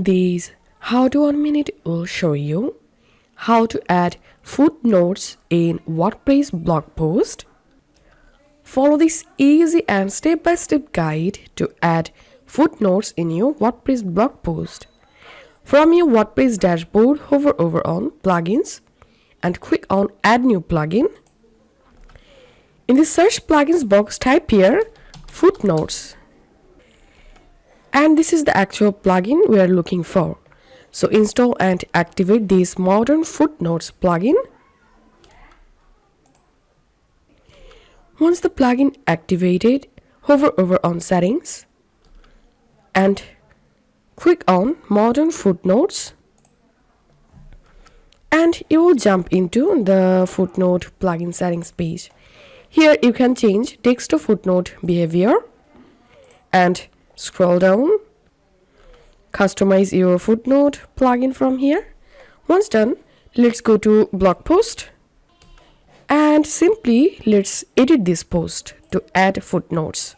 This How to 1 Minute will show you how to add footnotes in WordPress blog post. Follow this easy and step-by-step guide to add footnotes in your WordPress blog post. From your WordPress dashboard, hover over on Plugins and click on Add New Plugin. In the Search Plugins box, type here Footnotes. And this is the actual plugin we are looking for. So install and activate this Modern Footnotes plugin. Once the plugin activated, hover over on Settings and click on Modern Footnotes, and you will jump into the footnote plugin settings page. Here you can change text to footnote behavior and scroll down. Customize your footnote plugin from here. Once done, let's go to blog post and simply let's edit this post to add footnotes.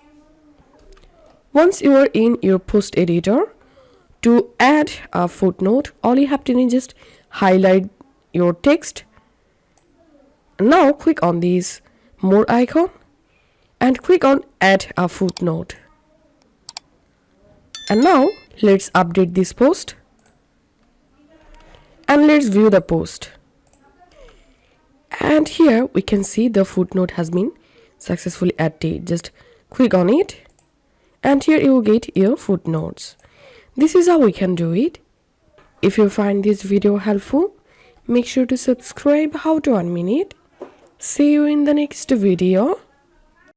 Once you are in your post editor, to add a footnote, all you have to do is just highlight your text. Now click on this more icon and click on Add a Footnote. And now let's update this post and let's view the post. And here we can see the footnote has been successfully added. Just click on it and here you will get your footnotes. This is how we can do it. If you find this video helpful, make sure to subscribe How to 1 Minute. See you in the next video.